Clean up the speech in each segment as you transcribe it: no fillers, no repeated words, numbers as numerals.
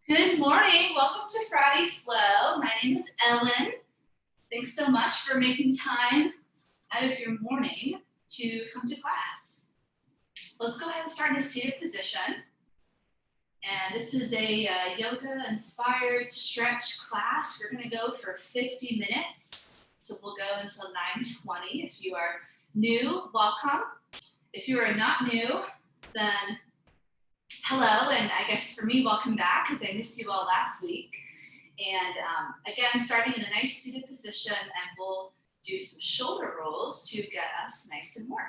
Good morning. Welcome to Friday Flow. My name is Ellen. Thanks so much for making time out of your morning to come to class. Let's go ahead and start in a seated position. And this is a yoga-inspired stretch class. We're going to go for 50 minutes. So we'll go until 9:20. If you are new, welcome. If you are not new, then hello, and I guess for me, welcome back, because I missed you all last week. And again, starting in a nice seated position, and we'll do some shoulder rolls to get us nice and warm.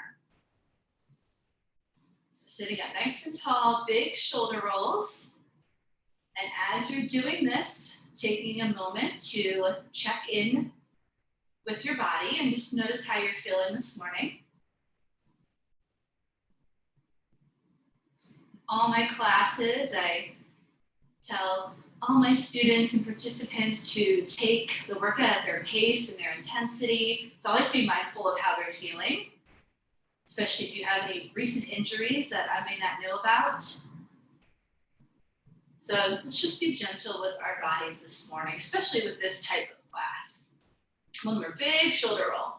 So sitting up nice and tall, big shoulder rolls. And as you're doing this, taking a moment to check in with your body and just notice how you're feeling this morning. All my classes, I tell all my students and participants to take the workout at their pace and their intensity, to always be mindful of how they're feeling, especially if you have any recent injuries that I may not know about. So let's just be gentle with our bodies this morning, especially with this type of class. One more big shoulder roll.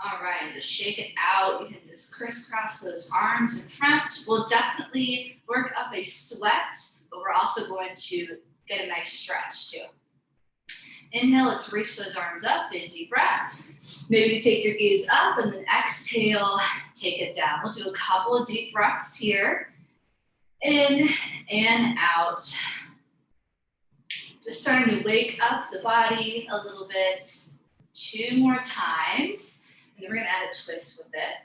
All right, and just shake it out. You can just crisscross those arms in front. We'll definitely work up a sweat, but we're also going to get a nice stretch too. Inhale, let's reach those arms up, big deep breath. Maybe take your gaze up and then exhale, take it down. We'll do a couple of deep breaths here. In and out. Just starting to wake up the body a little bit. 2 more times. And then we're gonna add a twist with it.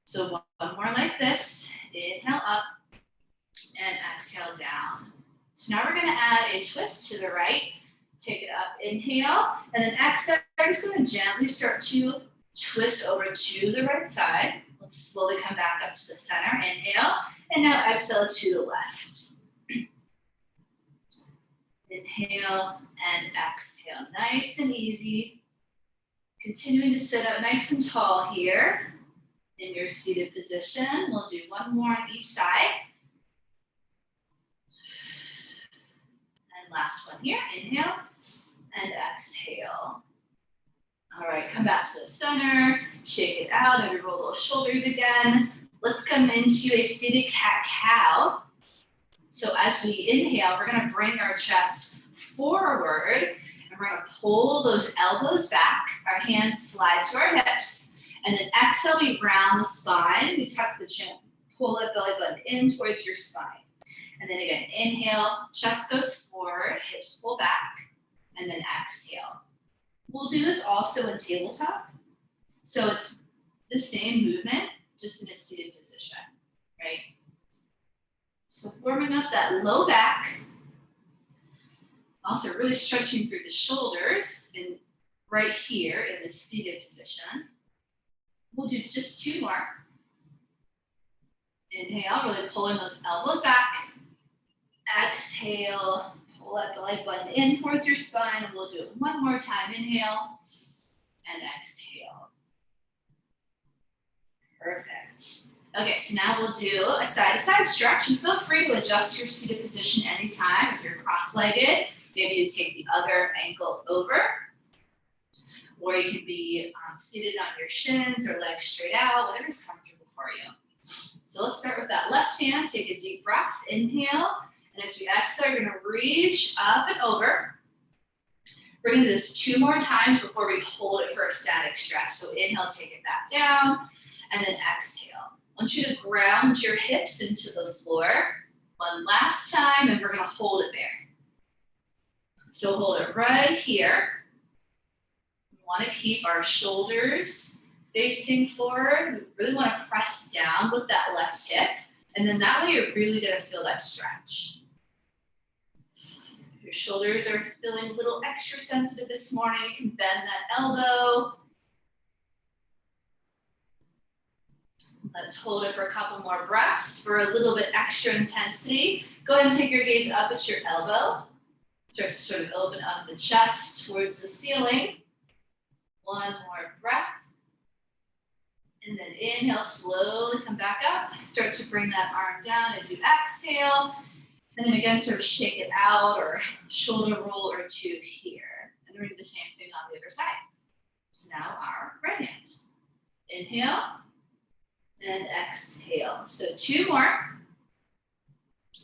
So one more like this. Inhale up and exhale down. So now we're gonna add a twist to the right. Take it up, inhale, and then exhale. We're just gonna gently start to twist over to the right side. Let's slowly come back up to the center. Inhale, and now exhale to the left. Inhale and exhale, nice and easy. Continuing to sit up nice and tall here in your seated position. We'll do one more on each side. And last one here, inhale and exhale. All right, come back to the center, shake it out, maybe roll those shoulders again. Let's come into a seated cat-cow. So as we inhale, we're gonna bring our chest forward, and we're gonna pull those elbows back, our hands slide to our hips, and then exhale, we round the spine, we tuck the chin, pull that belly button in towards your spine. And then again, inhale, chest goes forward, hips pull back, and then exhale. We'll do this also in tabletop. So it's the same movement, just in a seated position, right? So warming up that low back. Also really stretching through the shoulders and right here in the seated position. We'll do just 2 more. Inhale, really pulling those elbows back. Exhale, pull that belly button in towards your spine, and we'll do it one more time. Inhale and exhale. Perfect. Okay, so now we'll do a side-to-side stretch, and feel free to adjust your seated position anytime. If you're cross-legged, maybe you take the other ankle over, or you can be seated on your shins or legs straight out, whatever's comfortable for you. So let's start with that left hand. Take a deep breath, inhale, and as we exhale, you're gonna reach up and over. We're gonna do this 2 more times before we hold it for a static stretch. So inhale, take it back down, and then exhale. I want you to ground your hips into the floor. One last time, and we're gonna hold it there. So hold it right here. We wanna keep our shoulders facing forward. We really wanna press down with that left hip, and then that way you're really gonna feel that stretch. Your shoulders are feeling a little extra sensitive this morning. You can bend that elbow. Let's hold it for a couple more breaths for a little bit extra intensity. Go ahead and take your gaze up at your elbow. Start to sort of open up the chest towards the ceiling. One more breath. And then inhale, slowly come back up. Start to bring that arm down as you exhale. And then again, sort of shake it out or shoulder roll or two here. And we're gonna do the same thing on the other side. So now our right hand. Inhale and exhale. So two more.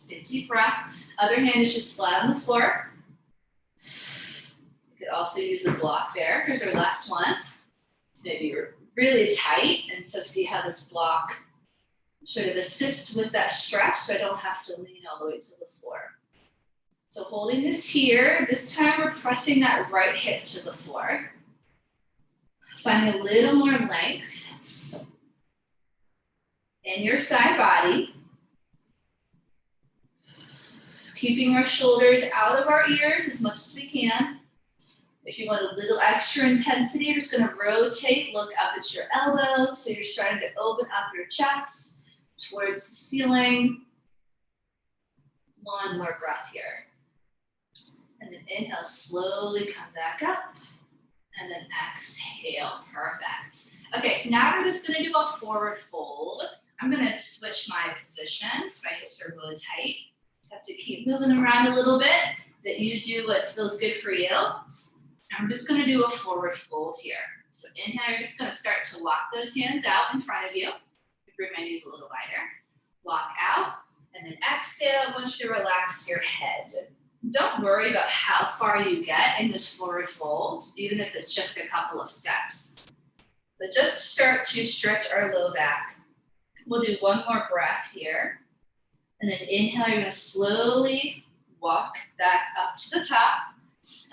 Big deep breath. Other hand is just flat on the floor. You could also use a block there. Here's our last one. Maybe you're really tight, and so see how this block sort of assists with that stretch so I don't have to lean all the way to the floor. So holding this here, this time we're pressing that right hip to the floor. Find a little more length in your side body. Keeping our shoulders out of our ears as much as we can. If you want a little extra intensity, you're just gonna rotate, look up at your elbow. So you're starting to open up your chest towards the ceiling. One more breath here. And then inhale, slowly come back up. And then exhale, perfect. Okay, so now we're just gonna do a forward fold. I'm gonna switch my positions. My hips are really tight. Have to keep moving around a little bit, but you do what feels good for you. I'm just gonna do a forward fold here. So inhale, you're just gonna start to walk those hands out in front of you. Bring my knees a little wider. Walk out, and then exhale, I want you to relax your head. Don't worry about how far you get in this forward fold, even if it's just a couple of steps. But just start to stretch our low back. We'll do one more breath here. And then inhale, you're gonna slowly walk back up to the top.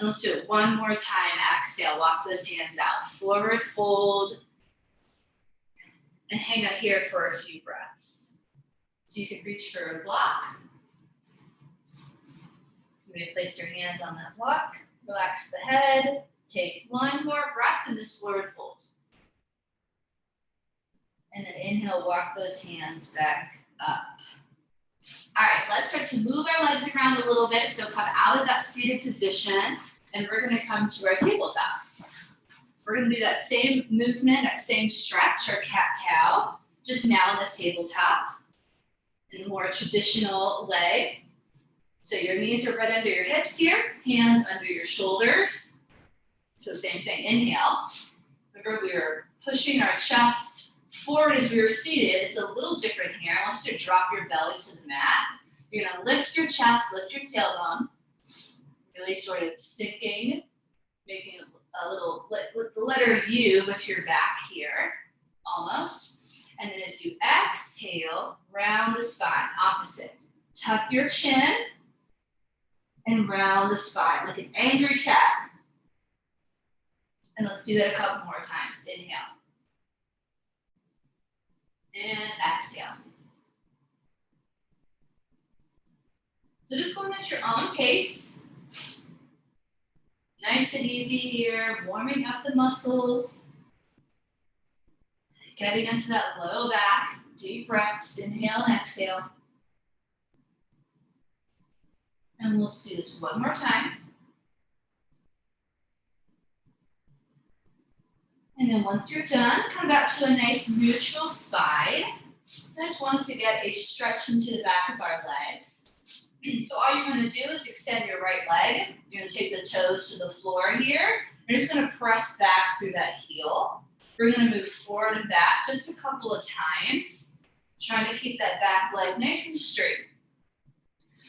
And let's do it one more time. Exhale, walk those hands out. Forward fold. And hang out here for a few breaths. So you can reach for a block. You may place your hands on that block. Relax the head. Take one more breath in this forward fold. And then inhale, walk those hands back up. All right, let's start to move our legs around a little bit. So come out of that seated position, and we're gonna come to our tabletop. We're gonna do that same movement, that same stretch, our cat-cow, just now on this tabletop, in a more traditional way. So your knees are right under your hips here, hands under your shoulders. So same thing, inhale. Remember, we were pushing our chest forward as we were seated. It's a little different here. I want you to drop your belly to the mat. You're gonna lift your chest, lift your tailbone, really sort of sinking, making a little, the letter U with your back here, almost. And then as you exhale, round the spine, opposite. Tuck your chin and round the spine, like an angry cat. And let's do that a couple more times. Inhale. And exhale. So just going at your own pace. Nice and easy here, warming up the muscles. Getting into that low back, deep breaths, inhale and exhale. And we'll just do this one more time. And then once you're done, come back to a nice neutral spine. I just want us to get a stretch into the back of our legs. So all you're gonna do is extend your right leg. You're gonna take the toes to the floor here. You're just gonna press back through that heel. We're gonna move forward and back just a couple of times, trying to keep that back leg nice and straight.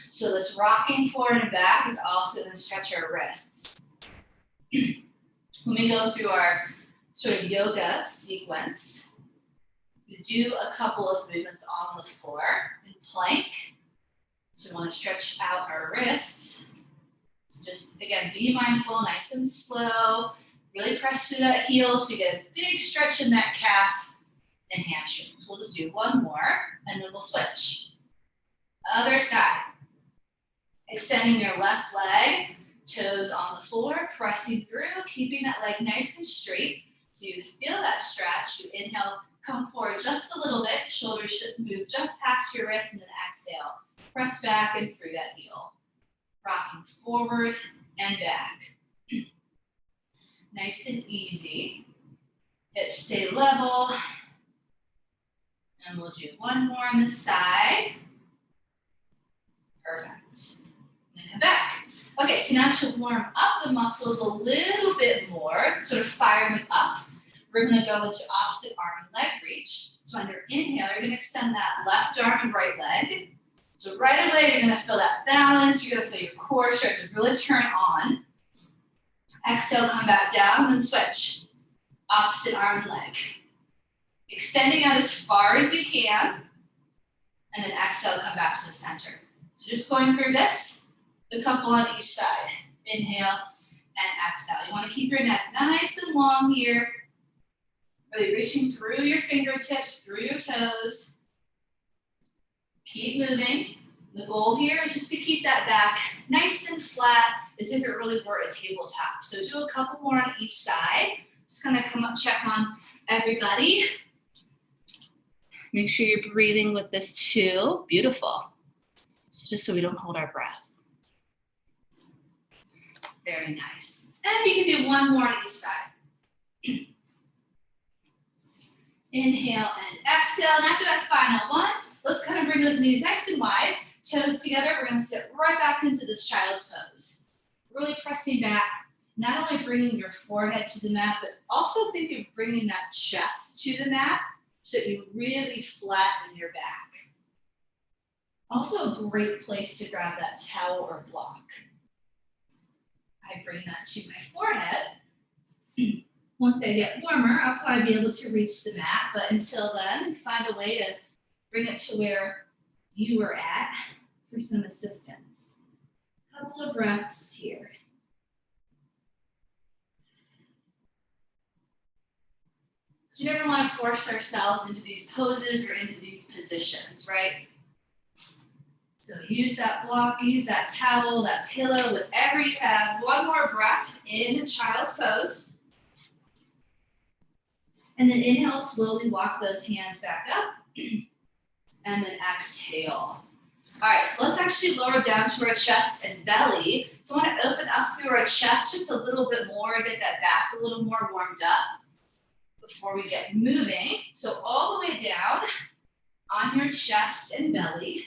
So this rocking forward and back is also gonna stretch our wrists. When we go through our sort of yoga sequence, we do a couple of movements on the floor in plank. So we want to stretch out our wrists. So just, again, be mindful, nice and slow. Really press through that heel so you get a big stretch in that calf and hamstring. So we'll just do one more, and then we'll switch. Other side. Extending your left leg, toes on the floor, pressing through, keeping that leg nice and straight. So you feel that stretch. You inhale, come forward just a little bit. Shoulders should move just past your wrist, and then exhale. Press back and through that heel. Rocking forward and back. Nice and easy. Hips stay level. And we'll do one more on this side. Perfect. And then come back. Okay, so now to warm up the muscles a little bit more, sort of fire them up, we're going to go into opposite arm and leg reach. So on your inhale, you're going to extend that left arm and right leg. So right away, you're going to feel that balance. You're going to feel your core start to really turn on. Exhale, come back down, and then switch. Opposite arm and leg. Extending out as far as you can. And then exhale, come back to the center. So just going through this, a couple on each side. Inhale and exhale. You want to keep your neck nice and long here. Really reaching through your fingertips, through your toes. Keep moving. The goal here is just to keep that back nice and flat as if it really were a tabletop. So do a couple more on each side. Just kind of come up, check on everybody. Make sure you're breathing with this too. Beautiful. Just so we don't hold our breath. Very nice. And you can do one more on each side. Inhale and exhale. And after that final one, let's kind of bring those knees nice and wide. Toes together. We're going to sit right back into this child's pose. Really pressing back. Not only bringing your forehead to the mat, but also think of bringing that chest to the mat so you really flatten your back. Also a great place to grab that towel or block. I bring that to my forehead. Once I get warmer, I'll probably be able to reach the mat, but until then, find a way to bring it to where you were at for some assistance. A couple of breaths here. We never want to force ourselves into these poses or into these positions, right? So use that block, use that towel, that pillow, whatever you have. One more breath in child's pose. And then inhale, slowly walk those hands back up. And then exhale. All right, so let's actually lower down to our chest and belly. So I want to open up through our chest just a little bit more, get that back a little more warmed up before we get moving. So all the way down on your chest and belly.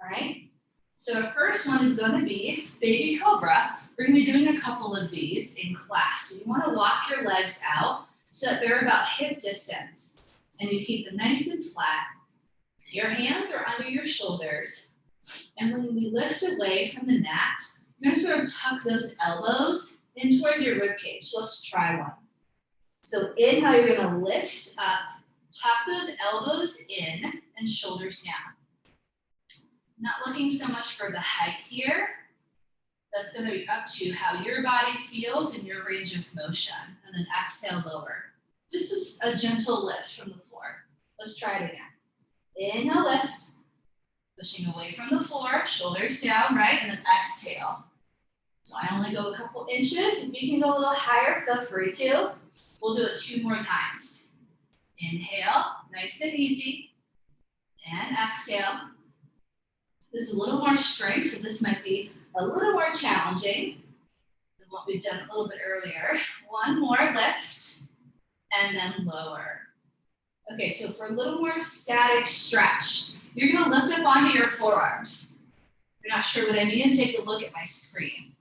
All right, so our first one is going to be baby cobra. We're going to be doing a couple of these in class. So you want to walk your legs out so that they're about hip distance. And you keep them nice and flat. Your hands are under your shoulders. And when we lift away from the mat, you're going to sort of tuck those elbows in towards your rib cage. So let's try one. So inhale, you're going to lift up, tuck those elbows in, and shoulders down. Not looking so much for the height here. That's going to be up to how your body feels in your range of motion. And then exhale, lower. Just a gentle lift from the floor. Let's try it again. Inhale, lift. Pushing away from the floor, shoulders down, right? And then exhale. So I only go a couple inches. If you can go a little higher, feel free to. We'll do it 2 more times. Inhale, nice and easy. And exhale. This is a little more strength, so this might be a little more challenging than what we've done a little bit earlier. One more lift, and then lower. Okay, so for a little more static stretch, you're going to lift up onto your forearms. If you're not sure what I mean, take a look at my screen.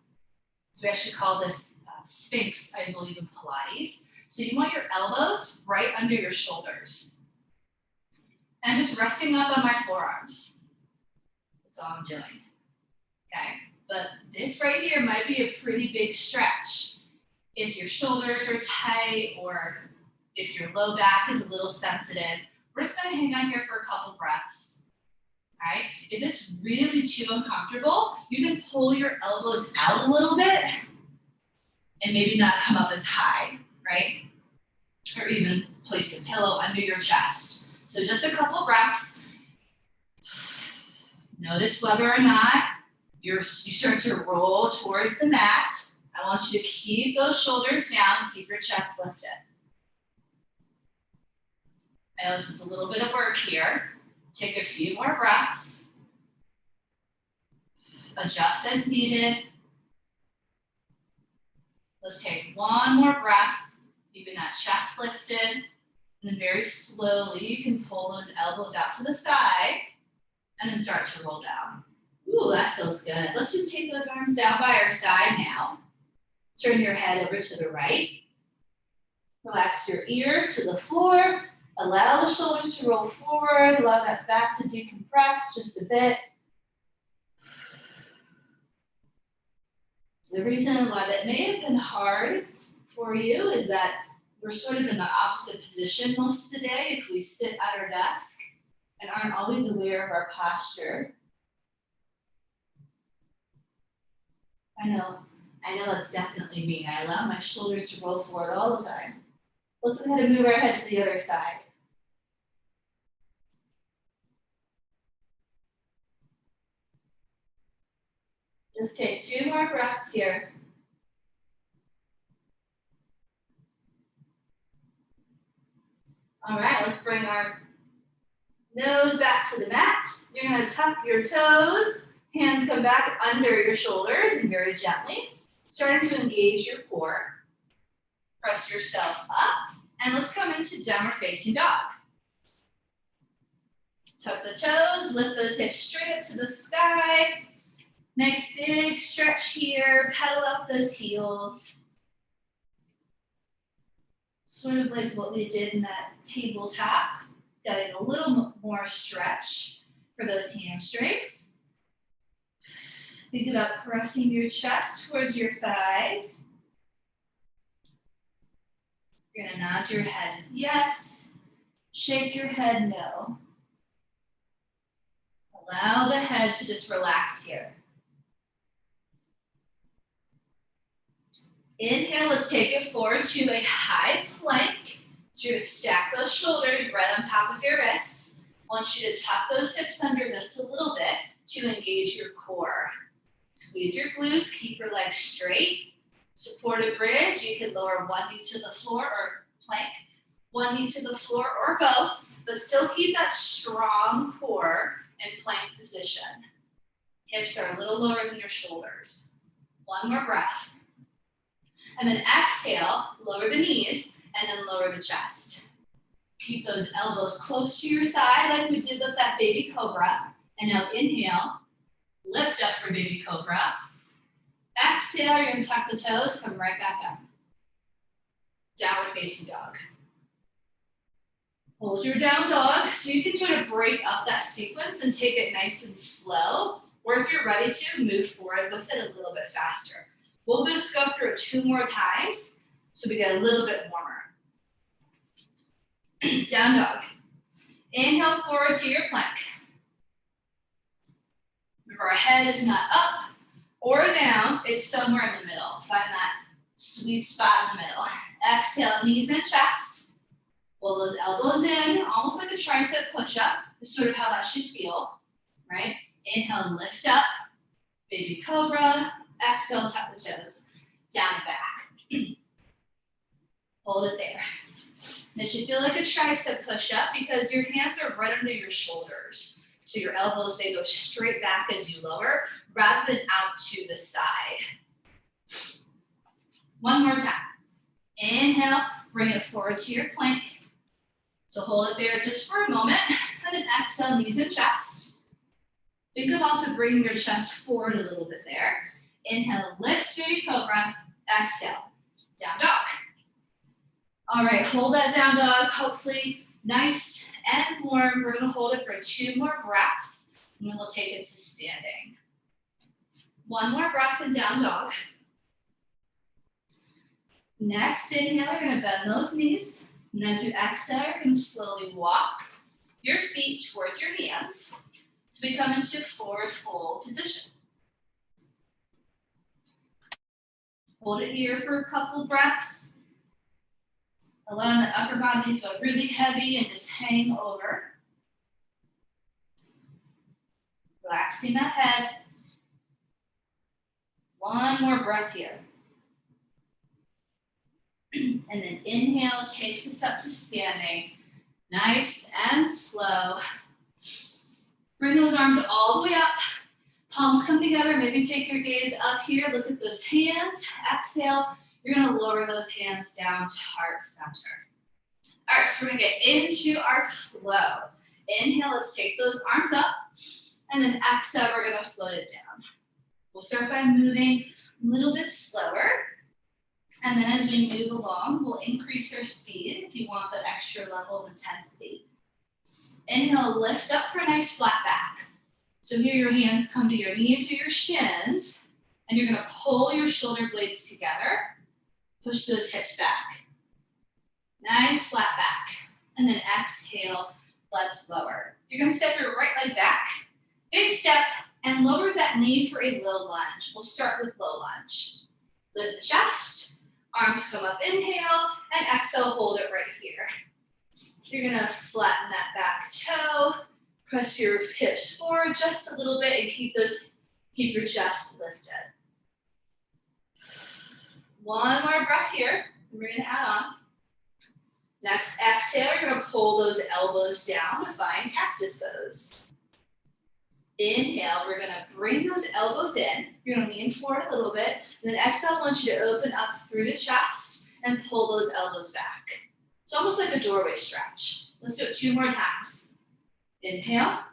So we actually call this Sphinx, I believe, in Pilates. So you want your elbows right under your shoulders. And just resting up on my forearms. That's all I'm doing. Okay, but this right here might be a pretty big stretch. If your shoulders are tight or if your low back is a little sensitive, we're just going to hang on here for a couple breaths. All right, if it's really too uncomfortable, you can pull your elbows out a little bit and maybe not come up as high, right? Or even place a pillow under your chest. So just a couple breaths. Notice whether or not you start to roll towards the mat. I want you to keep those shoulders down and keep your chest lifted. I know this is a little bit of work here. Take a few more breaths. Adjust as needed. Let's take one more breath, keeping that chest lifted. And then very slowly, you can pull those elbows out to the side and then start to roll down. Ooh, that feels good. Let's just take those arms down by our side now. Turn your head over to the right. Relax your ear to the floor. Allow the shoulders to roll forward. Allow that back to decompress just a bit. The reason why that may have been hard for you is that we're sort of in the opposite position most of the day if we sit at our desk and aren't always aware of our posture. I know that's definitely me. I allow my shoulders to roll forward all the time. Let's go ahead and move our head to the other side. Just take 2 more breaths here. All right, let's bring our nose back to the mat. You're gonna tuck your toes, hands come back under your shoulders and very gently, starting to engage your core. Press yourself up, and let's come into downward facing dog. Tuck the toes, lift those hips straight up to the sky. Nice big stretch here, pedal up those heels. Sort of like what we did in that tabletop, getting a little more stretch for those hamstrings. Think about pressing your chest towards your thighs. You're gonna nod your head yes, shake your head no. Allow the head to just relax here. Inhale, let's take it forward to a high plank. So you're gonna stack those shoulders right on top of your wrists. I want you to tuck those hips under just a little bit to engage your core. Squeeze your glutes, keep your legs straight. Supported bridge, you can lower one knee to the floor or plank, one knee to the floor or both, but still keep that strong core in plank position. Hips are a little lower than your shoulders. One more breath. And then exhale, lower the knees, and then lower the chest. Keep those elbows close to your side like we did with that baby cobra. And now inhale, lift up for baby cobra. Exhale, you're gonna tuck the toes, come right back up. Downward facing dog. Hold your down dog, so you can sort of break up that sequence and take it nice and slow, or if you're ready to, move forward with it a little bit faster. We'll just go through it 2 more times so we get a little bit warmer. Down dog. Inhale forward to your plank. Remember, our head is not up or down, it's somewhere in the middle. Find that sweet spot in the middle. Exhale, knees and chest. Pull those elbows in, almost like a tricep push-up. Is sort of how that should feel, right? Inhale, lift up, baby cobra. Exhale, tuck the toes, down and back. Hold it there. It should feel like a tricep push-up because your hands are right under your shoulders. So your elbows, they go straight back as you lower rather than out to the side. One more time. Inhale, bring it forward to your plank. So hold it there just for a moment, and then exhale, knees and chest. Think of also bringing your chest forward a little bit there. Inhale, lift baby cobra. Exhale, down dog. All right, hold that down dog, hopefully nice and warm. We're gonna hold it for 2 more breaths, and then we'll take it to standing. 1 more breath in down dog. Next inhale, you're gonna bend those knees, and as you exhale, you're gonna slowly walk your feet towards your hands so we come into forward fold position. Hold it here for a couple breaths. Allowing the upper body to feel really heavy and just hang over. Relaxing that head. 1 more breath here. And then inhale takes us up to standing. Nice and slow. Bring those arms all the way up. Palms come together, maybe take your gaze up here, look at those hands. Exhale, you're gonna lower those hands down to heart center. All right, so we're gonna get into our flow. Inhale, let's take those arms up. And then exhale, we're gonna float it down. We'll start by moving a little bit slower. And then as we move along, we'll increase our speed if you want that extra level of intensity. Inhale, lift up for a nice flat back. So here your hands come to your knees or your shins, and you're gonna pull your shoulder blades together, push those hips back. Nice flat back. And then exhale, let's lower. You're gonna step your right leg back, big step, and lower that knee for a low lunge. We'll start with low lunge. Lift the chest, arms come up, inhale, and exhale, hold it right here. You're gonna flatten that back toe, press your hips forward just a little bit and keep your chest lifted. One more breath here, and we're gonna add on. Next exhale, you're gonna pull those elbows down and find cactus pose. Inhale, we're gonna bring those elbows in. You're gonna lean forward a little bit, and then exhale, I want you to open up through the chest and pull those elbows back. It's almost like a doorway stretch. Let's do it 2 more times. Inhale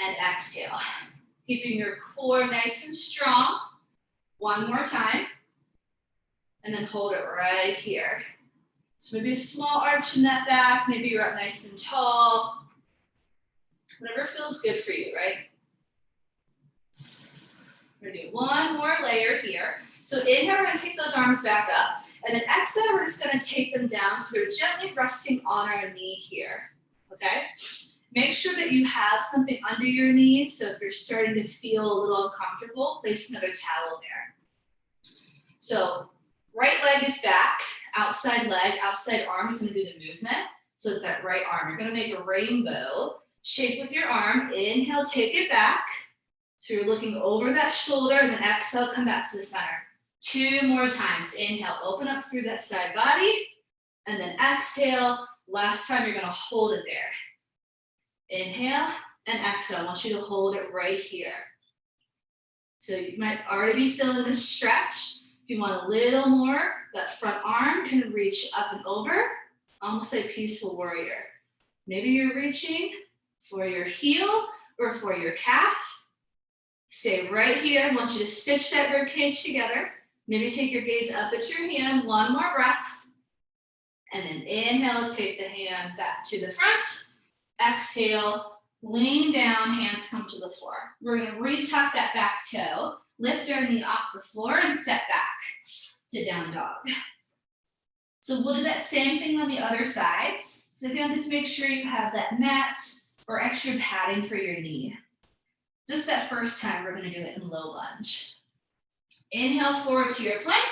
and exhale. Keeping your core nice and strong. 1 more time. And then hold it right here. So maybe a small arch in that back. Maybe you're up nice and tall. Whatever feels good for you, right? We're gonna do 1 more layer here. So inhale, we're gonna take those arms back up. And then exhale, we're just gonna take them down so they're gently resting on our knee here, okay? Make sure that you have something under your knee. So if you're starting to feel a little uncomfortable, place another towel there. So right leg is back, outside leg, outside arm is gonna do the movement. So it's that right arm. You're gonna make a rainbow shape with your arm. Inhale, take it back. So you're looking over that shoulder, and then exhale, come back to the center. 2 more times. Inhale, open up through that side body, and then exhale. Last time, you're gonna hold it there. Inhale and exhale. I want you to hold it right here. So you might already be feeling this stretch. If you want a little more, that front arm can reach up and over, almost like peaceful warrior. Maybe you're reaching for your heel or for your calf. Stay right here. I want you to stitch that rib cage together. Maybe take your gaze up at your hand. 1 more breath. And then inhale, let's take the hand back to the front. Exhale, lean down, hands come to the floor. We're gonna retuck that back toe, lift our knee off the floor and step back to down dog. So we'll do that same thing on the other side. So again, just make sure you have that mat or extra padding for your knee. Just that first time, we're gonna do it in low lunge. Inhale forward to your plank,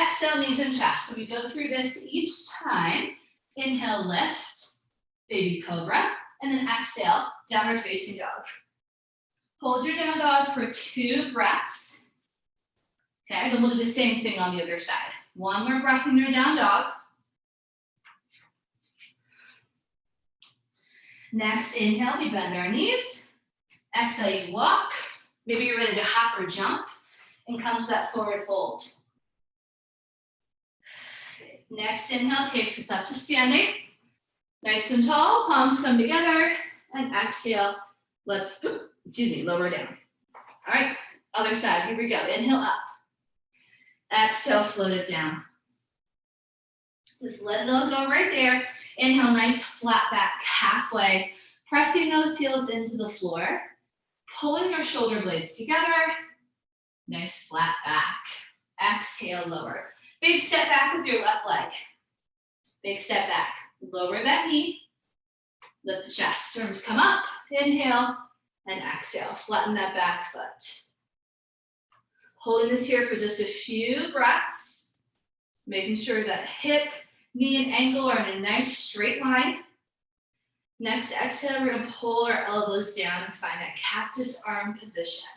exhale knees and chest. So we go through this each time. Inhale, lift, baby cobra, and then exhale, downward facing dog. Hold your down dog for 2 breaths. Okay, then we'll do the same thing on the other side. 1 more breath in your down dog. Next, inhale, we bend our knees. Exhale, you walk. Maybe you're ready to hop or jump and come to that forward fold. Next inhale takes us up to standing. Nice and tall, palms come together, and exhale, let's, lower down. All right, other side, here we go. Inhale up. Exhale, float it down. Just let it all go right there. Inhale, nice flat back halfway, pressing those heels into the floor, pulling your shoulder blades together. Nice flat back. Exhale, lower. Big step back with your left leg. Big step back. Lower that knee. Lift the chest. Arms come up. Inhale and exhale. Flatten that back foot. Holding this here for just a few breaths. Making sure that hip, knee, and ankle are in a nice straight line. Next exhale, we're going to pull our elbows down and find that cactus arm position.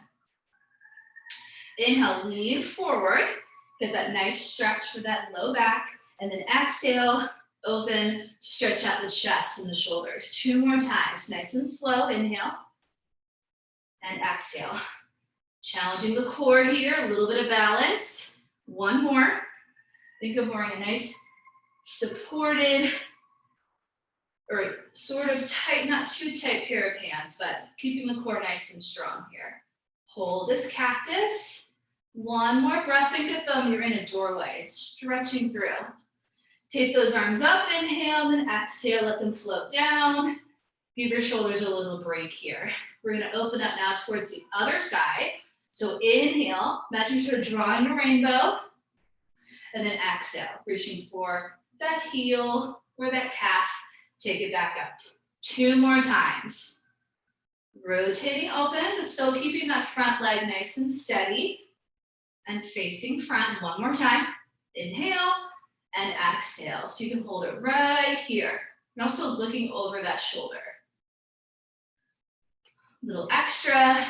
Inhale, lean forward. Get that nice stretch for that low back. And then exhale, open, stretch out the chest and the shoulders. 2 more times, nice and slow. Inhale and exhale. Challenging the core here, a little bit of balance. 1 more. Think of wearing a nice supported or sort of tight, not too tight pair of hands, but keeping the core nice and strong here. Hold this cactus. One more breath. Think of you're in a doorway, stretching through. Take those arms up, inhale, then exhale, let them float down. Give your shoulders a little break here. We're gonna open up now towards the other side. So inhale, imagine you're sort of drawing a rainbow, and then exhale, reaching for that heel or that calf. Take it back up. 2 more times. Rotating open, but still keeping that front leg nice and steady. And facing front, 1 more time. Inhale and exhale. So you can hold it right here. And also looking over that shoulder. Little extra,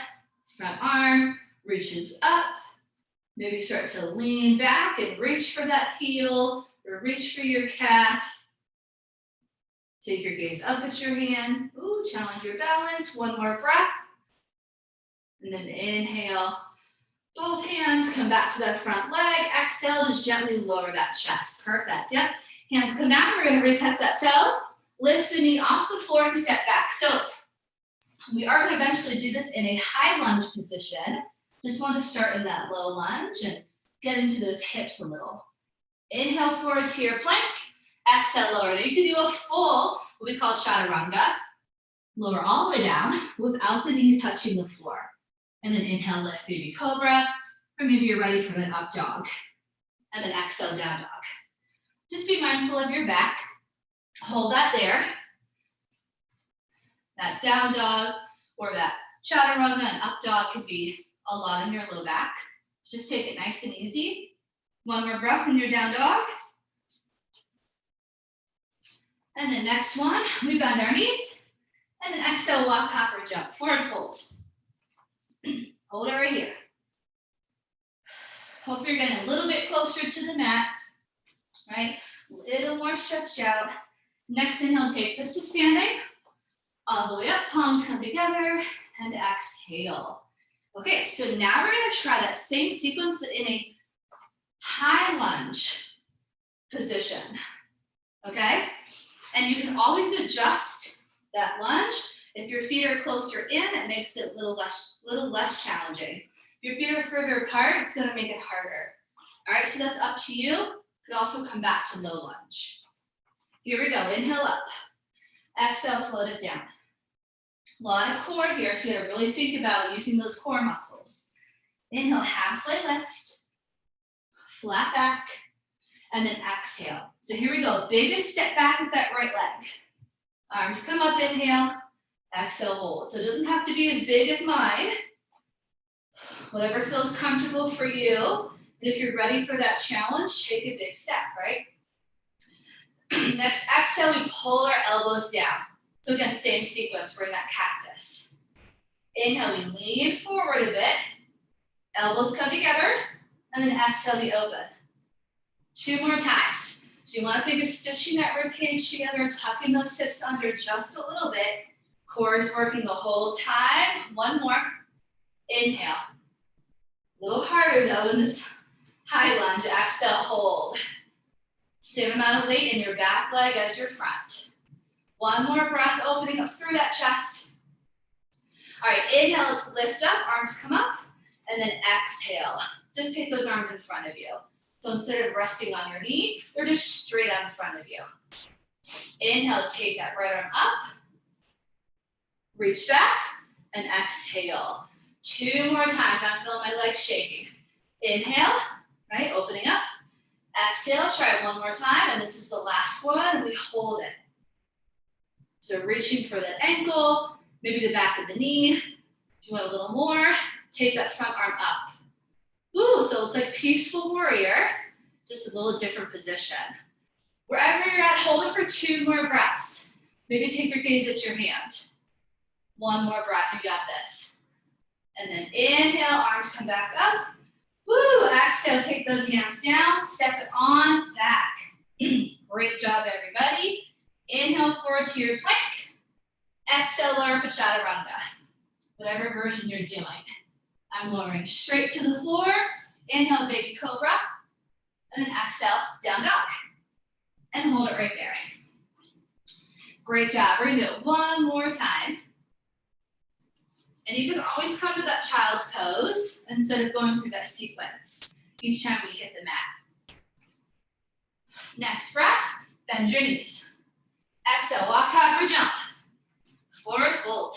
front arm reaches up. Maybe start to lean back and reach for that heel or reach for your calf. Take your gaze up at your hand. Ooh, challenge your balance. 1 more breath. And then inhale. Both hands come back to that front leg. Exhale, just gently lower that chest. Perfect. Yep. Hands come down. We're going to retuck that toe. Lift the knee off the floor and step back. So we are going to eventually do this in a high lunge position. Just want to start in that low lunge and get into those hips a little. Inhale forward to your plank. Exhale, lower. Now you can do a full, what we call chaturanga. Lower all the way down without the knees touching the floor. And then inhale, lift, baby cobra. Or maybe you're ready for an up dog. And then exhale, down dog. Just be mindful of your back. Hold that there. That down dog or that chaturanga and up dog could be a lot in your low back. Just take it nice and easy. 1 more breath in your down dog. And the next one, we bend our knees. And then exhale, walk, hop, or jump. Forward fold. Hold it right here. Hope you're getting a little bit closer to the mat. Right? A little more stretched out. Next inhale takes us to standing. All the way up, palms come together, and exhale. Okay, so now we're gonna try that same sequence, but in a high lunge position, okay? And you can always adjust that lunge. If your feet are closer in, it makes it a little less challenging. If your feet are further apart, it's gonna make it harder. All right, so that's up to you. You could also come back to low lunge. Here we go, inhale up. Exhale, float it down. A lot of core here, so you gotta really think about using those core muscles. Inhale, halfway lift, flat back, and then exhale. So here we go, biggest step back with that right leg. Arms come up, inhale, exhale, hold. So it doesn't have to be as big as mine. Whatever feels comfortable for you. And if you're ready for that challenge, take a big step, right? Next exhale, we pull our elbows down. So again, same sequence, we're in that cactus. Inhale, we lean forward a bit. Elbows come together. And then exhale, we open. 2 more times. So you want to think of stitching that rib cage together, tucking those hips under just a little bit. Core is working the whole time. 1 more. Inhale. A little harder though in this high lunge. Exhale, hold. Same amount of weight in your back leg as your front. 1 more breath, opening up through that chest. All right, inhale, let's lift up, arms come up, and then exhale. Just take those arms in front of you. So instead of resting on your knee, they're just straight out in front of you. Inhale, take that right arm up, reach back, and exhale. 2 more times, I'm feeling my legs shaking. Inhale, right, opening up. Exhale, try it 1 more time, and this is the last one, and we hold it. So reaching for that ankle, maybe the back of the knee. If you want a little more, take that front arm up. Ooh, so it's like peaceful warrior, just a little different position. Wherever you're at, hold it for 2 more breaths. Maybe take your gaze at your hand. 1 more breath, you got this. And then inhale, arms come back up. Woo, exhale, take those hands down, step it on back. Great job, everybody. Inhale forward to your plank. Exhale, lower for chaturanga. Whatever version you're doing. I'm lowering straight to the floor. Inhale, baby cobra. And then exhale, down dog. And hold it right there. Great job. We're gonna do it one more time. And you can always come to that child's pose instead of going through that sequence each time we hit the mat. Next breath, bend your knees. Exhale, walk, cobra, jump. Forward fold.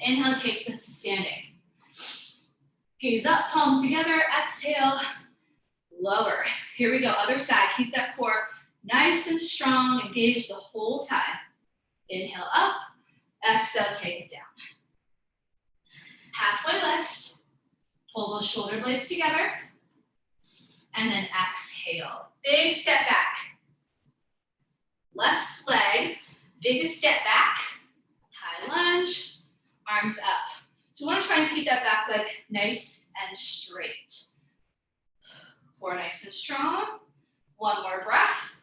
Inhale takes us to standing. Gaze up, palms together, exhale, lower. Here we go, other side. Keep that core nice and strong, engage the whole time. Inhale up, exhale, take it down. Halfway lift, pull those shoulder blades together, and then exhale. Big step back. Left leg, biggest step back, high lunge, arms up. So we want to try and keep that back leg nice and straight. Core nice and strong. One more breath.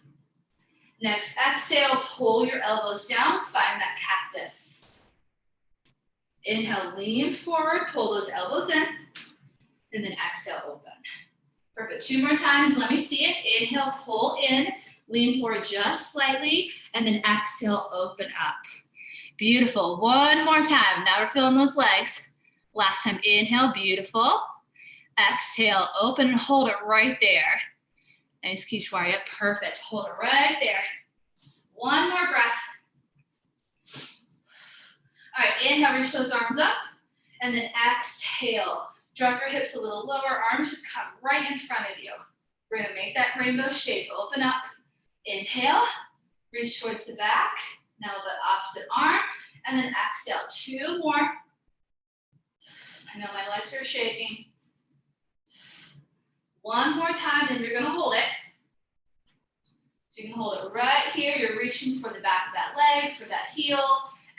Next exhale, pull your elbows down, find that cactus. Inhale, lean forward, pull those elbows in, and then exhale, open. Perfect, 2 more times, let me see it. Inhale, pull in, lean forward just slightly, and then exhale, open up. Beautiful, one more time. Now we're feeling those legs. Last time, inhale, beautiful. Exhale, open and hold it right there. Nice Kishwarya, perfect. Hold it right there. One more breath. All right, inhale, reach those arms up, and then exhale. Drop your hips a little lower, arms just come right in front of you. We're gonna make that rainbow shape, open up. Inhale, reach towards the back. Now the opposite arm, and then exhale, 2 more. I know my legs are shaking. One more time, and you're gonna hold it. So you can hold it right here. You're reaching for the back of that leg, for that heel.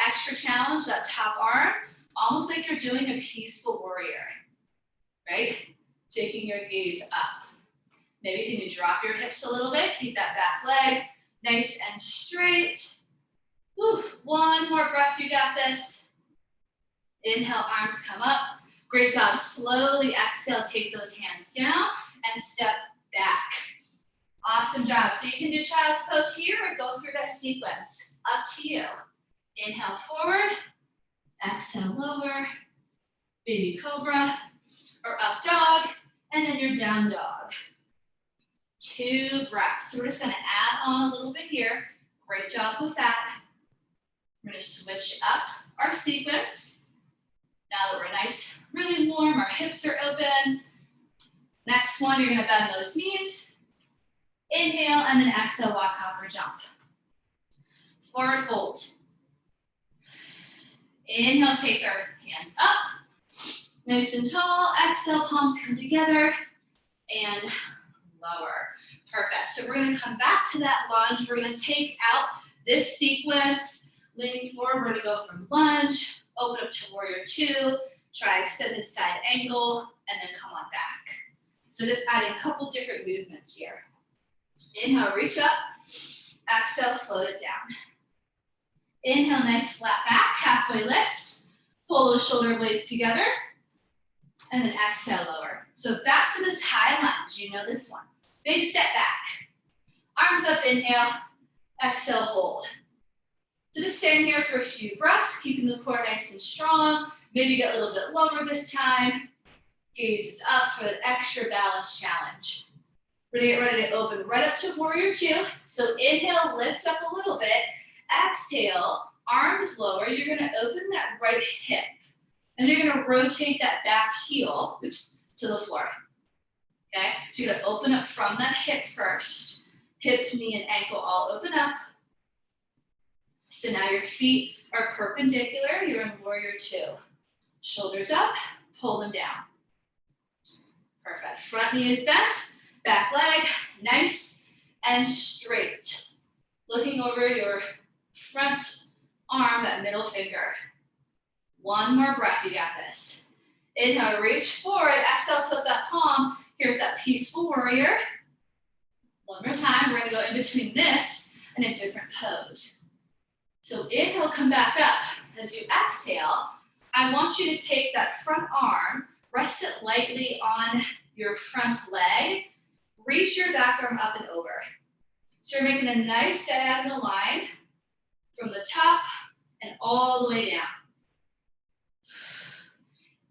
Extra challenge, that top arm, almost like you're doing a peaceful warrior, right? Taking your gaze up. Maybe can you drop your hips a little bit, keep that back leg nice and straight. Woo. One more breath, you got this. Inhale, arms come up. Great job. Slowly exhale, take those hands down and step back. Awesome job. So you can do child's pose here or go through that sequence. Up to you. Inhale forward, exhale lower, baby cobra, or up dog, and then your down dog. 2 breaths. So we're just gonna add on a little bit here. Great job with that. We're gonna switch up our sequence. Now that we're nice, really warm, our hips are open. Next one, you're gonna bend those knees. Inhale, and then exhale, walk, hop, or jump. Forward fold. Inhale, take our hands up. Nice and tall. Exhale, palms come together. And lower. Perfect. So we're gonna come back to that lunge. We're gonna take out this sequence. Leaning forward, we're gonna go from lunge, open up to warrior 2, try extended side angle, and then come on back. So just adding a couple different movements here. Inhale, reach up. Exhale, float it down. Inhale, nice flat back, halfway lift. Pull those shoulder blades together. And then exhale, lower. So back to this high lunge, you know this one. Big step back. Arms up, inhale. Exhale, hold. So just stand here for a few breaths, keeping the core nice and strong. Maybe get a little bit lower this time. Gaze is up for the extra balance challenge. We're gonna get ready to open right up to warrior 2. So inhale, lift up a little bit. Exhale, arms lower. You're gonna open that right hip. And you're gonna rotate that back heel, to the floor. Okay, so you're gonna open up from that hip first. Hip, knee, and ankle all open up. So now your feet are perpendicular. You're in warrior 2. Shoulders up, pull them down. Perfect. Front knee is bent, back leg, nice and straight. Looking over your front arm, that middle finger. One more breath, you got this. Inhale, reach forward, exhale, flip that palm. Here's that peaceful warrior. One more time, we're gonna go in between this and a different pose. So inhale, come back up. As you exhale, I want you to take that front arm, rest it lightly on your front leg, reach your back arm up and over. So you're making a nice diagonal line from the top and all the way down.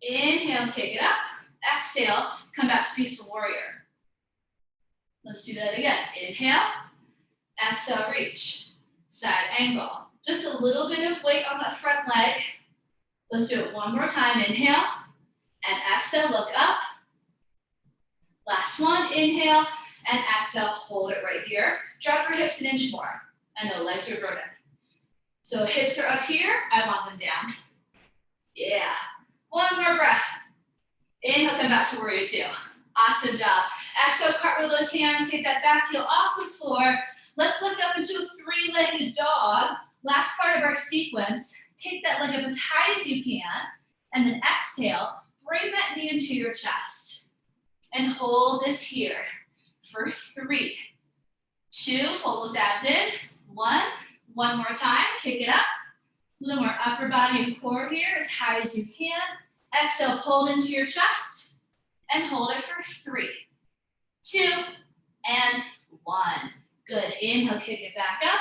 Inhale, take it up. Exhale, come back to peaceful warrior. Let's do that again. Inhale, exhale, reach. Side angle. Just a little bit of weight on that front leg. Let's do it one more time. Inhale and exhale, look up. Last one, inhale and exhale, hold it right here. Drop your hips an inch more. I know legs are burning. So hips are up here, I want them down. Yeah, one more breath. Inhale, come back to warrior two. Awesome job. Exhale, cartwheel those hands, take that back heel off the floor. Let's lift up into a three-legged dog. Last part of our sequence. Kick that leg up as high as you can. And then exhale, bring that knee into your chest. And hold this here for 3, 2, pull those abs in. 1, one more time, kick it up. A little more upper body and core here, as high as you can. Exhale, pull into your chest. And hold it for 3, 2, and 1. Good, inhale, kick it back up.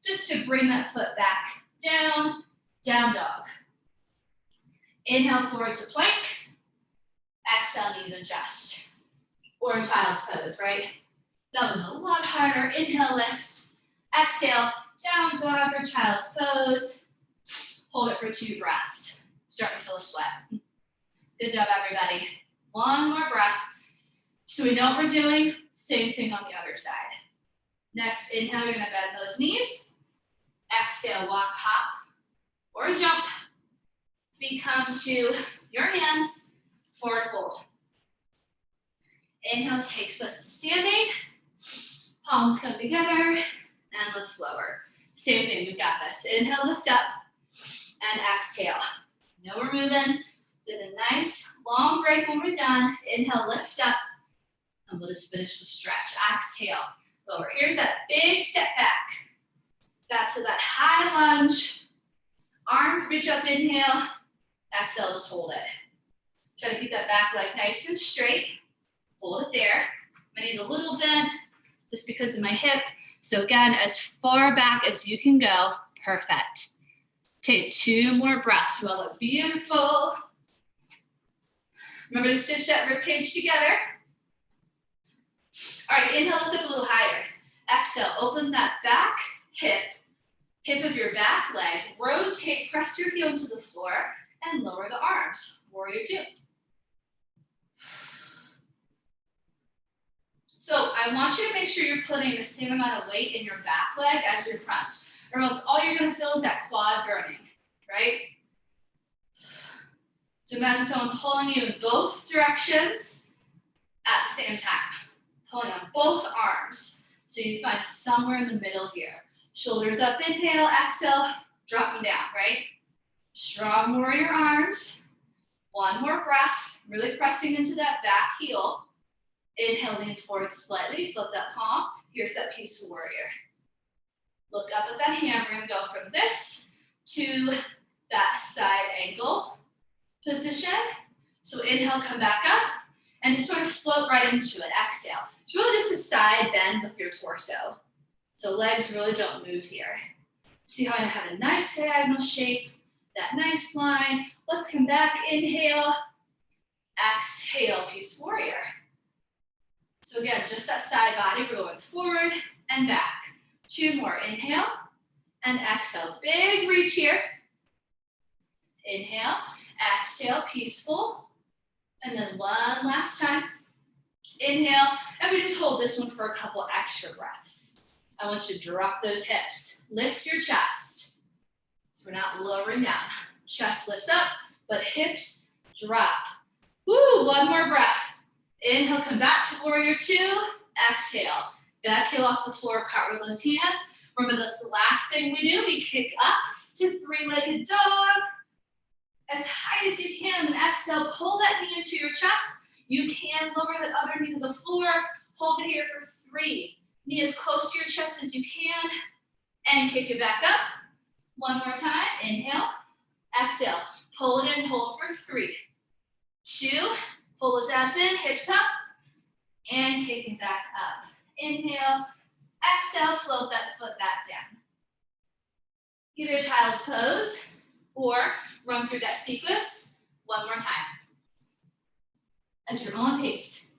Just to bring that foot back down, down dog. Inhale, forward to plank. Exhale, knees and chest. Or child's pose, right? That was a lot harder. Inhale, lift. Exhale, down dog or child's pose. Hold it for 2 breaths. Starting to feel a sweat. Good job, everybody. One more breath. So we know what we're doing. Same thing on the other side. Next, inhale, you're gonna bend those knees. Exhale, walk, hop, or jump. Feet come to your hands, forward fold. Inhale takes us to standing. Palms come together, and let's lower. Same thing, we got this. Inhale, lift up, and exhale. No, we're moving. Get a nice long break when we're done. Inhale, lift up, and we'll just finish with stretch. Exhale, lower. Here's that big step back. Back to that high lunge. Arms reach up, inhale. Exhale, just hold it. Try to keep that back leg nice and straight. Hold it there. My knee's a little bent just because of my hip. So again, as far back as you can go. Perfect. Take 2 more breaths. You all look beautiful. Remember to stitch that ribcage together. All right, inhale, lift up a little higher. Exhale, open that back hip of your back leg. Rotate, press your heel into the floor, and lower the arms. Warrior two. So I want you to make sure you're putting the same amount of weight in your back leg as your front, or else all you're gonna feel is that quad burning, right? So imagine someone pulling you in both directions at the same time, pulling on both arms. So you find somewhere in the middle here. Shoulders up, inhale, exhale, drop them down, right? Strong warrior arms. One more breath, really pressing into that back heel. Inhale, lean forward slightly, flip that palm. Here's that peaceful warrior. Look up at that hand. We're gonna go from this to that side angle position. So inhale, come back up, and just sort of float right into it. Exhale. It's really just a side bend with your torso. So legs really don't move here. See how I have a nice diagonal shape, that nice line. Let's come back, inhale, exhale, peaceful warrior. So again, just that side body, we're going forward and back. 2 more, inhale and exhale. Big reach here. Inhale, exhale, peaceful. And then one last time. Inhale, and we just hold this one for a couple extra breaths. I want you to drop those hips. Lift your chest. So we're not lowering down. Chest lifts up, but hips drop. Woo, one more breath. Inhale, come back to warrior two. Exhale, back heel off the floor, cartwheel those hands. Remember, that's the last thing we do. We kick up to three-legged dog. As high as you can, and exhale, pull that knee into your chest. You can lower that other knee to the floor. Hold it here for 3. Knee as close to your chest as you can, and kick it back up. One more time, inhale, exhale. Pull it in, hold for 3, 2, pull those abs in, hips up, and kick it back up. Inhale, Exhale, float that foot back down. Either child's pose or run through that sequence one more time at your own pace.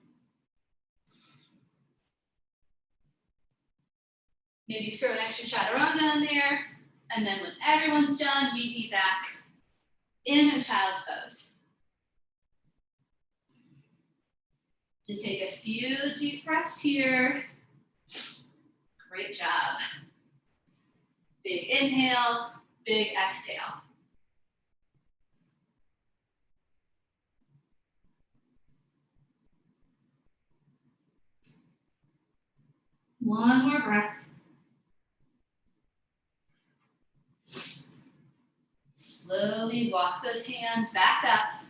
Maybe throw an extra chaturanga in there, and then when everyone's done, meet me back in a child's pose. Just take a few deep breaths here. Great job. Big inhale, big exhale. One more breath. Slowly walk those hands back up.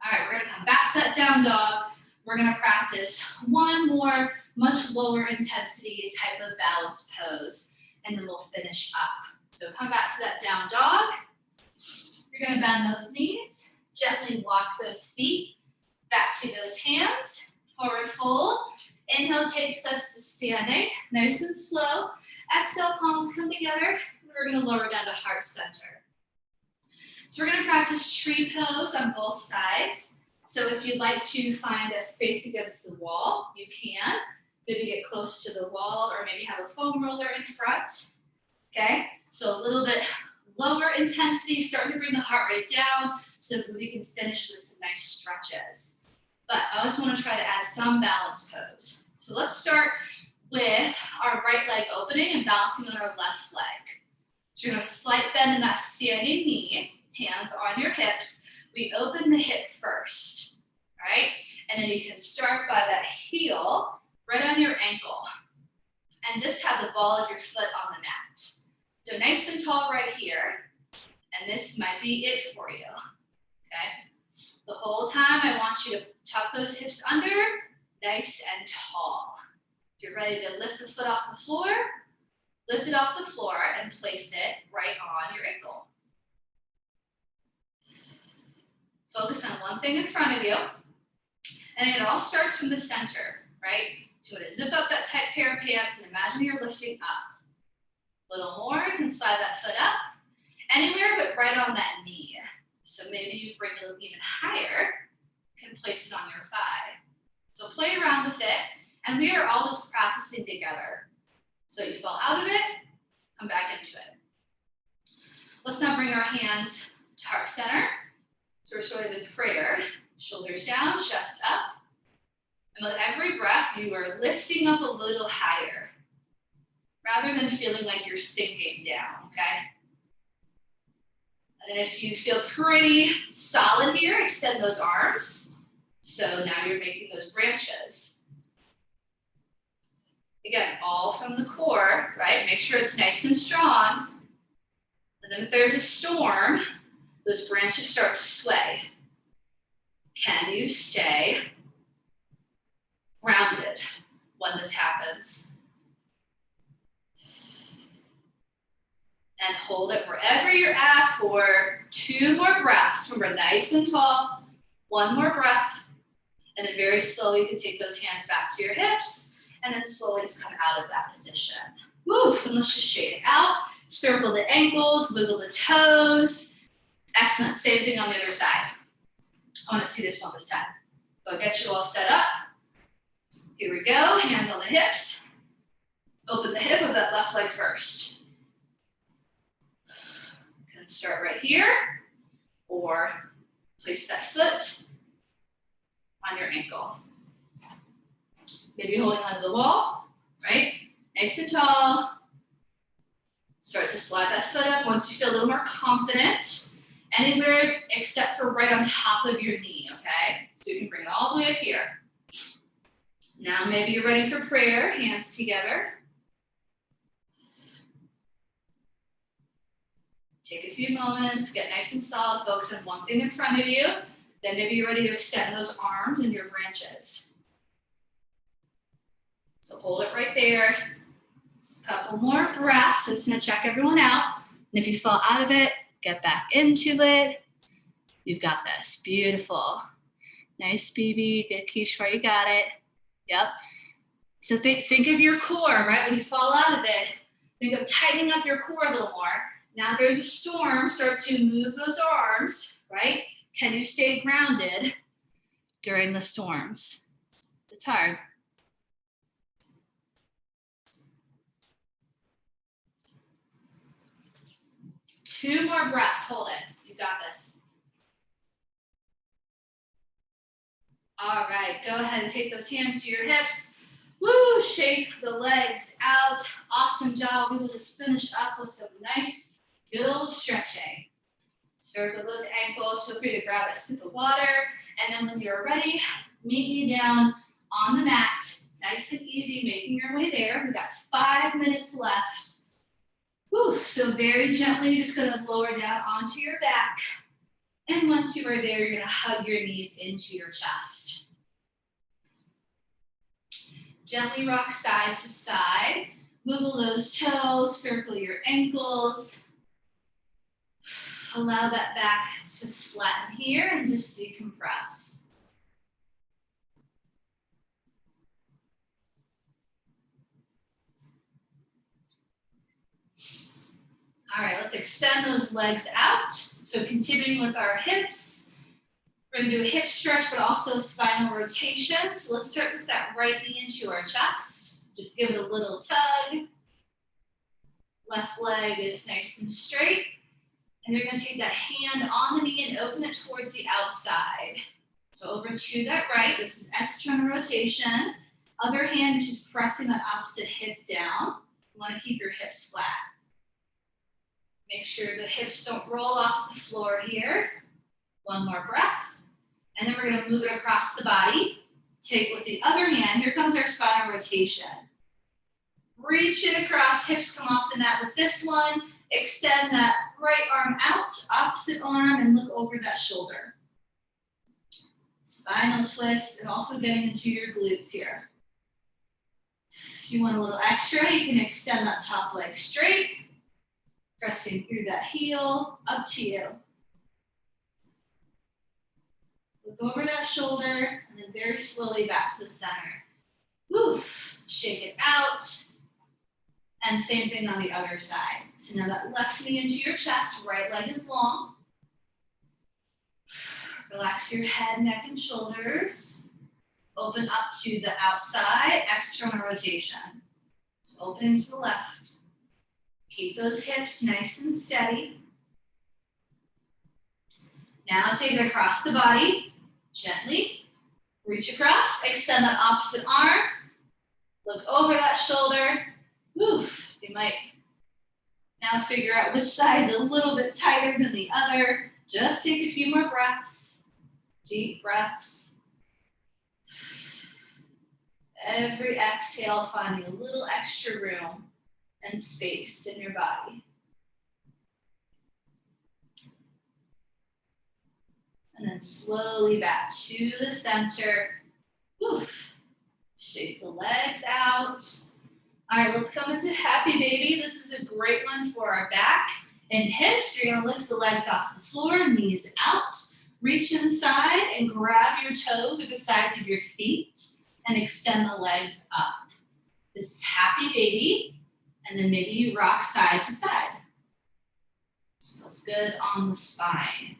All right, we're gonna come back to that down dog. We're gonna practice one more, much lower intensity type of balance pose, and then we'll finish up. So come back to that down dog. You're gonna bend those knees, gently walk those feet back to those hands, forward fold. Inhale takes us to standing, nice and slow. Exhale, palms come together. We're gonna lower down to heart center. So we're gonna practice tree pose on both sides. So if you'd like to find a space against the wall, you can. Maybe get close to the wall or maybe have a foam roller in front. Okay, so a little bit lower intensity, starting to bring the heart rate down so that we can finish with some nice stretches. But I always want to try to add some balance pose. So let's start with our right leg opening and balancing on our left leg. So you're going to slight bend in that standing knee, hands on your hips. We open the hip first, right? And then you can start by that heel right on your ankle and just have the ball of your foot on the mat. So nice and tall right here. And this might be it for you, okay? The whole time I want you to tuck those hips under, nice and tall. If you're ready to lift the foot off the floor, lift it off the floor and place it right on your ankle. Focus on one thing in front of you. And it all starts from the center, right? So to zip up that tight pair of pants and imagine you're lifting up. A little more, you can slide that foot up. Anywhere but right on that knee. So maybe you bring it even higher, you can place it on your thigh. So play around with it, and we are all just practicing together. So you fall out of it, come back into it. Let's now bring our hands to heart center. So we're sort of in prayer, shoulders down, chest up. And with every breath, you are lifting up a little higher, rather than feeling like you're sinking down, okay? And then if you feel pretty solid here, extend those arms. So now you're making those branches. Again, all from the core, right? Make sure it's nice and strong. And then if there's a storm, those branches start to sway. Can you stay grounded when this happens? And hold it wherever you're at for 2 more breaths. Remember, nice and tall. 1 more breath. And then very slowly, you can take those hands back to your hips and then slowly just come out of that position. Woo, and let's just shake it out. Circle the ankles, wiggle the toes. Excellent, same thing on the other side. I wanna see this one this time. So I'll get you all set up. Here we go, hands on the hips. Open the hip of that left leg first. Start right here, or place that foot on your ankle. Maybe holding onto the wall, right? Nice and tall. Start to slide that foot up once you feel a little more confident. Anywhere except for right on top of your knee, okay? So you can bring it all the way up here. Now maybe you're ready for prayer, hands together. Take a few moments, get nice and solid, focus on one thing in front of you. Then maybe you're ready to extend those arms and your branches. So hold it right there. Couple more breaths. I'm just gonna check everyone out. And if you fall out of it, get back into it. You've got this, beautiful. Nice, BB, good Kishore, you got it. Yep. So think of your core, right? When you fall out of it, think of tightening up your core a little more. Now there's a storm, start to move those arms, right? Can you stay grounded during the storms? It's hard. Two more breaths, hold it. You got this. All right, go ahead and take those hands to your hips. Woo, shake the legs out. Awesome job. We will just finish up with some nice, good old stretching. Circle those ankles. Feel free to grab a sip of water. And then when you're ready, meet me down on the mat. Nice and easy, making your way there. We've got 5 minutes left. Woo, so very gently, just gonna lower down onto your back. And once you are there, you're gonna hug your knees into your chest. Gently rock side to side. Wiggle those toes, circle your ankles. Allow that back to flatten here and just decompress. All right, let's extend those legs out. So continuing with our hips, we're gonna do a hip stretch, but also spinal rotation. So let's start with that right knee into our chest. Just give it a little tug. Left leg is nice and straight. And you're gonna take that hand on the knee and open it towards the outside. So over to that right, this is external rotation. Other hand is just pressing that opposite hip down. You wanna keep your hips flat. Make sure the hips don't roll off the floor here. One more breath. And then we're gonna move it across the body. Take with the other hand, here comes our spinal rotation. Reach it across, hips come off the mat with this one. Extend that right arm out, opposite arm, and look over that shoulder. Spinal twist, and also getting into your glutes here. If you want a little extra, you can extend that top leg straight. Pressing through that heel, up to you. Look over that shoulder, and then very slowly back to the center. Woof, shake it out. And same thing on the other side. So now that left knee into your chest, right leg is long. Relax your head, neck, and shoulders. Open up to the outside, external rotation. So opening to the left. Keep those hips nice and steady. Now take it across the body, gently. Reach across, extend that opposite arm. Look over that shoulder. Oof, you might now figure out which side is a little bit tighter than the other. Just take a few more breaths, deep breaths. Every exhale, finding a little extra room and space in your body. And then slowly back to the center. Oof. Shake the legs out. All right, let's come into happy baby. This is a great one for our back and hips. You're gonna lift the legs off the floor, knees out. Reach inside and grab your toes to the sides of your feet and extend the legs up. This is happy baby. And then maybe you rock side to side. This feels good on the spine.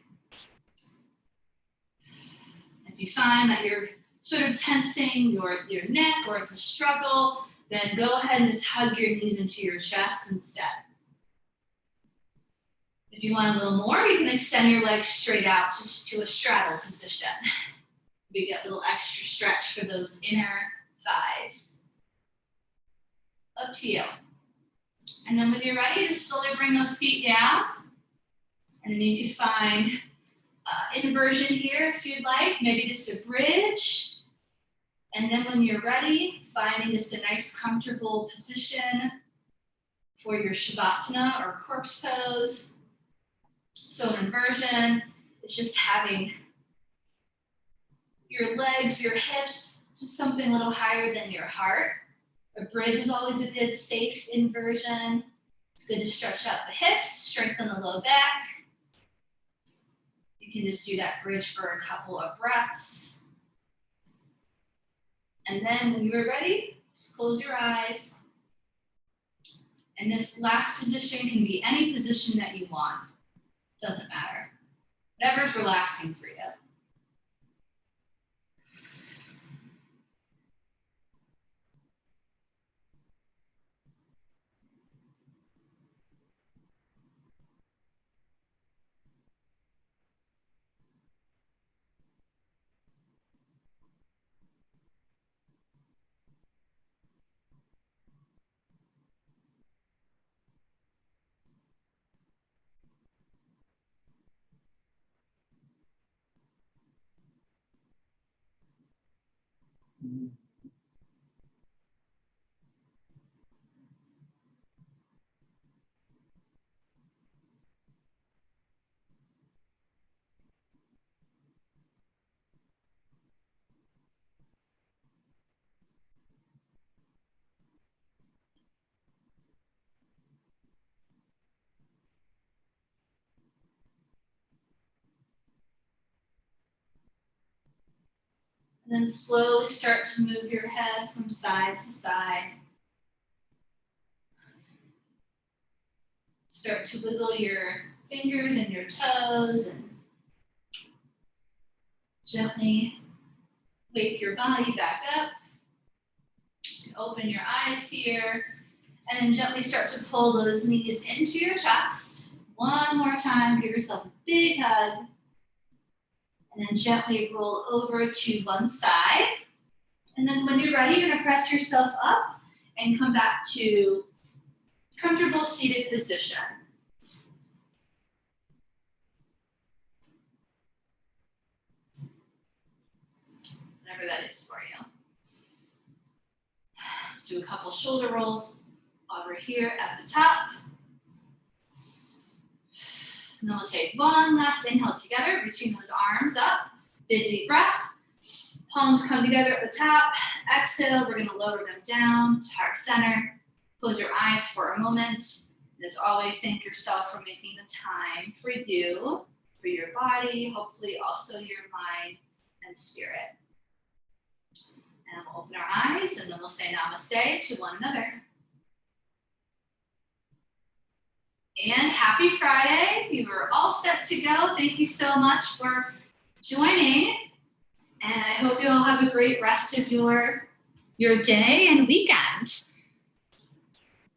If you find that you're sort of tensing your neck or it's a struggle, then go ahead and just hug your knees into your chest instead. If you want a little more, you can extend your legs straight out just to a straddle position. We get a little extra stretch for those inner thighs. Up to you. And then when you're ready, just slowly bring those feet down. And then you can find inversion here if you'd like, maybe just a bridge. And then when you're ready, finding just a nice comfortable position for your Shavasana or corpse pose. So an inversion is just having your legs, your hips, just something a little higher than your heart. A bridge is always a good, safe inversion. It's good to stretch out the hips, strengthen the low back. You can just do that bridge for a couple of breaths. And then when you are ready, Just close your eyes. And this last position can be any position that you want. Doesn't matter. Whatever's relaxing for you. And then slowly start to move your head from side to side. Start to wiggle your fingers and your toes and gently wake your body back up. You can open your eyes here and then gently start to pull those knees into your chest. One more time, give yourself a big hug. And then gently roll over to one side. And then when you're ready, you're gonna press yourself up and come back to comfortable seated position. Whatever that is for you. Let's do a couple shoulder rolls over here at the top. And then we'll take one last inhale together, reaching those arms up. Big deep breath. Palms come together at the top. Exhale, we're gonna lower them down to heart center. Close your eyes for a moment. And as always, thank yourself for making the time for you, for your body, hopefully also your mind and spirit. And we'll open our eyes and then we'll say namaste to one another. And happy Friday. You are all set to go. Thank you so much for joining. And I hope you all have a great rest of your day and weekend.